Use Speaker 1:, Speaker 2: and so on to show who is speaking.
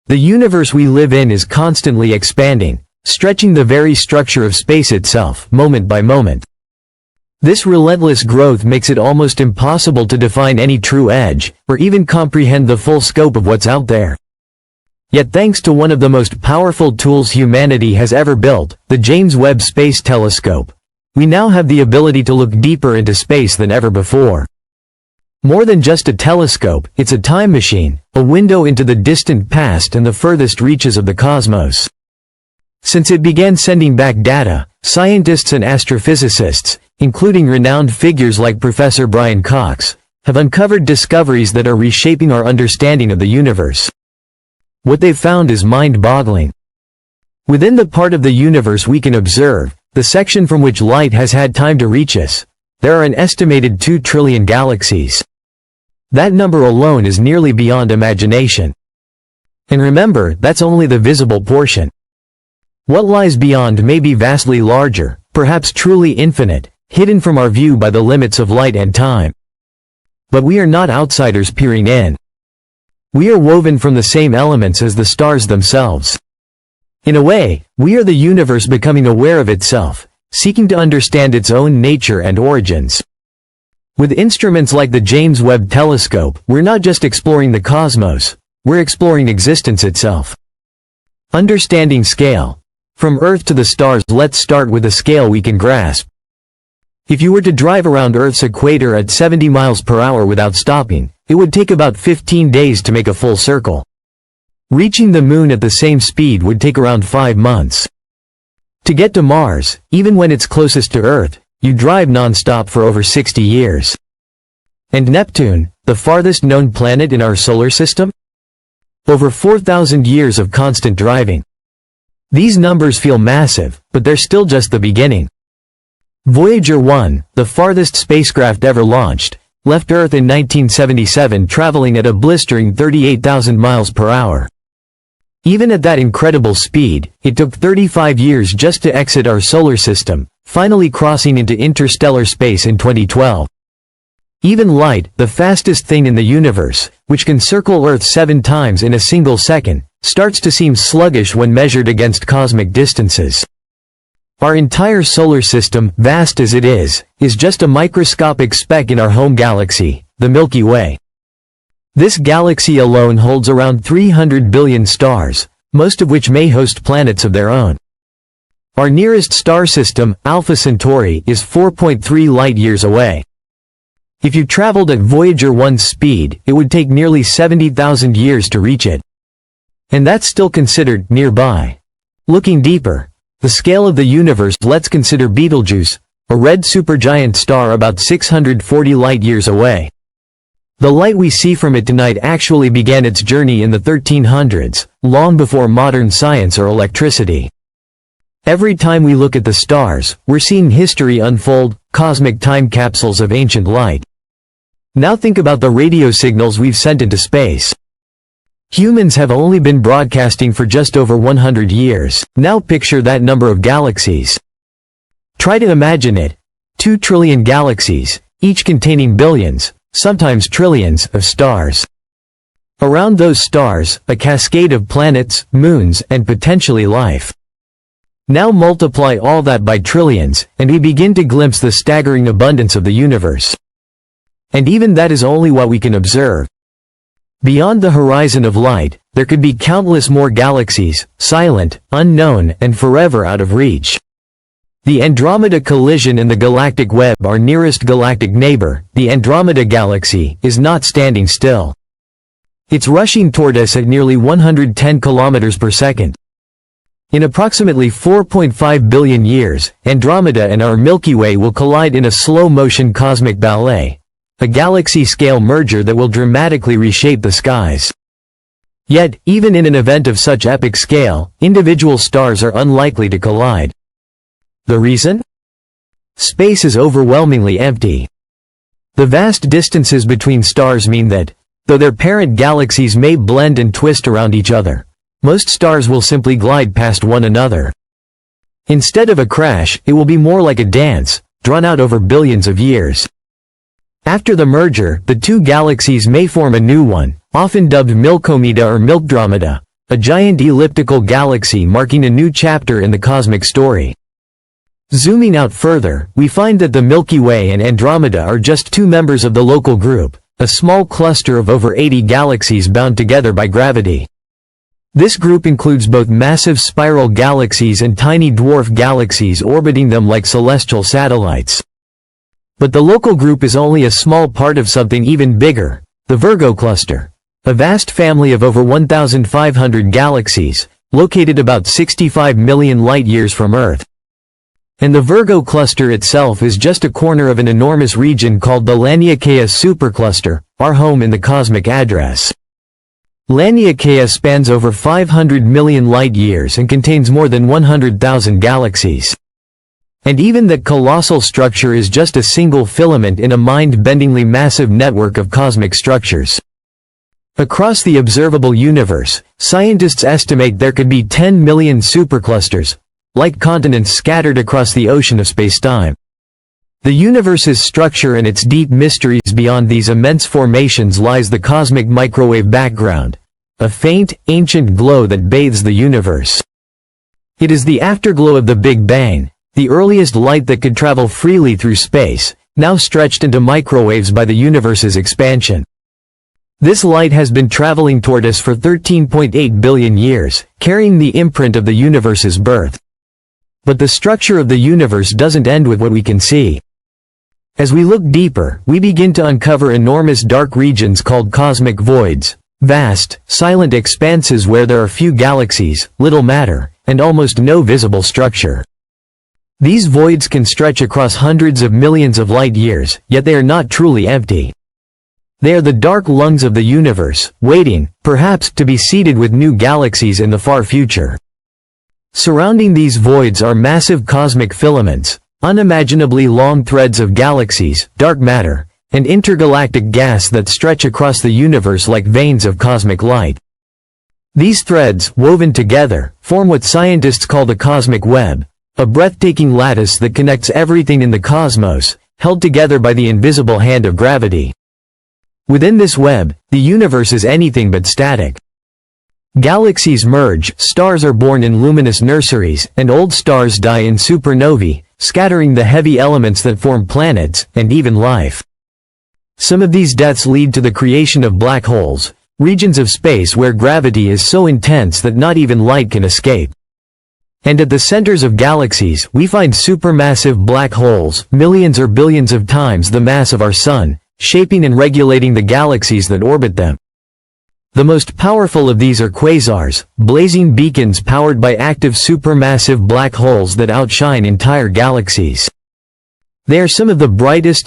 Speaker 1: The universe we live in is constantly expanding, stretching the very structure of space itself, moment by moment. This relentless growth makes it almost impossible to define any true edge, or even comprehend the full scope of what's out there. Yet thanks to one of the most powerful tools humanity has ever built, the James Webb Space Telescope, we now have the ability to look deeper into space than ever before. More than just a telescope, it's a time machine, a window into the distant past and the furthest reaches of the cosmos. Since it began sending back data, scientists and astrophysicists, including renowned figures like Professor Brian Cox, have uncovered discoveries that are reshaping our understanding of the universe. What they've found is mind-boggling. Within the part of the universe we can observe, the section from which light has had time to reach us, there are an estimated 2 trillion galaxies. That number alone is nearly beyond imagination. And remember, that's only the visible portion. What lies beyond may be vastly larger, perhaps truly infinite, hidden from our view by the limits of light and time. But we are not outsiders peering in. We are woven from the same elements as the stars themselves. In a way, we are the universe becoming aware of itself, seeking to understand its own nature and origins. With instruments like the James Webb Telescope, we're not just exploring the cosmos, we're exploring existence itself. Understanding scale. From Earth to the stars, let's start with a scale we can grasp. If you were to drive around Earth's equator at 70 miles per hour without stopping, it would take about 15 days to make a full circle. Reaching the moon at the same speed would take around 5 months. To get to Mars, even when it's closest to Earth, you drive non-stop for over 60 years. And Neptune, the farthest known planet in our solar system? Over 4,000 years of constant driving. These numbers feel massive, but they're still just the beginning. Voyager 1, the farthest spacecraft ever launched, left Earth in 1977 traveling at a blistering 38,000 miles per hour. Even at that incredible speed, it took 35 years just to exit our solar system, finally crossing into interstellar space in 2012. Even light, the fastest thing in the universe, which can circle Earth 7 times in a single second, starts to seem sluggish when measured against cosmic distances. Our entire solar system, vast as it is just a microscopic speck in our home galaxy, the Milky Way. This galaxy alone holds around 300 billion stars, most of which may host planets of their own. Our nearest star system, Alpha Centauri, is 4.3 light-years away. If you traveled at Voyager 1's speed, it would take nearly 70,000 years to reach it. And that's still considered nearby. Looking deeper, the scale of the universe, let's consider Betelgeuse, a red supergiant star about 640 light-years away. The light we see from it tonight actually began its journey in the 1300s, long before modern science or electricity. Every time we look at the stars, we're seeing history unfold, cosmic time capsules of ancient light. Now think about the radio signals we've sent into space. Humans have only been broadcasting for just over 100 years, now picture that number of galaxies. Try to imagine it. 2 trillion galaxies, each containing billions, sometimes trillions, of stars. Around those stars, a cascade of planets, moons, and potentially life. Now multiply all that by trillions, and we begin to glimpse the staggering abundance of the universe. And even that is only what we can observe. Beyond the horizon of light, there could be countless more galaxies, silent, unknown, and forever out of reach. The Andromeda collision and the galactic web, our nearest galactic neighbor, the Andromeda galaxy, is not standing still. It's rushing toward us at nearly 110 kilometers per second. In approximately 4.5 billion years, Andromeda and our Milky Way will collide in a slow-motion cosmic ballet, a galaxy-scale merger that will dramatically reshape the skies. Yet, even in an event of such epic scale, individual stars are unlikely to collide. The reason? Space is overwhelmingly empty. The vast distances between stars mean that, though their parent galaxies may blend and twist around each other, most stars will simply glide past one another. Instead of a crash, it will be more like a dance, drawn out over billions of years. After the merger, the two galaxies may form a new one, often dubbed Mildromeda or Mildromeda, a giant elliptical galaxy marking a new chapter in the cosmic story. Zooming out further, we find that the Milky Way and Andromeda are just two members of the local group, a small cluster of over 80 galaxies bound together by gravity. This group includes both massive spiral galaxies and tiny dwarf galaxies orbiting them like celestial satellites. But the local group is only a small part of something even bigger, the Virgo Cluster, a vast family of over 1,500 galaxies, located about 65 million light-years from Earth. And the Virgo Cluster itself is just a corner of an enormous region called the Laniakea supercluster, our home in the cosmic address. Laniakea spans over 500 million light-years and contains more than 100,000 galaxies. And even that colossal structure is just a single filament in a mind-bendingly massive network of cosmic structures. Across the observable universe, scientists estimate there could be 10 million superclusters, like continents scattered across the ocean of space-time. The universe's structure and its deep mysteries beyond these immense formations lies the cosmic microwave background, a faint, ancient glow that bathes the universe. It is the afterglow of the Big Bang, the earliest light that could travel freely through space, now stretched into microwaves by the universe's expansion. This light has been traveling toward us for 13.8 billion years, carrying the imprint of the universe's birth. But the structure of the universe doesn't end with what we can see. As we look deeper, we begin to uncover enormous dark regions called cosmic voids, vast, silent expanses where there are few galaxies, little matter, and almost no visible structure. These voids can stretch across hundreds of millions of light-years, yet they are not truly empty. They are the dark lungs of the universe, waiting, perhaps, to be seeded with new galaxies in the far future. Surrounding these voids are massive cosmic filaments, unimaginably long threads of galaxies, dark matter, and intergalactic gas that stretch across the universe like veins of cosmic light. These threads, woven together, form what scientists call the cosmic web, a breathtaking lattice that connects everything in the cosmos, held together by the invisible hand of gravity. Within this web, the universe is anything but static. Galaxies merge, stars are born in luminous nurseries, and old stars die in supernovae, scattering the heavy elements that form planets, and even life. Some of these deaths lead to the creation of black holes, regions of space where gravity is so intense that not even light can escape. And at the centers of galaxies, we find supermassive black holes, millions or billions of times the mass of our Sun, shaping and regulating the galaxies that orbit them. The most powerful of these are quasars, blazing beacons powered by active supermassive black holes that outshine entire galaxies. They are some of the brightest and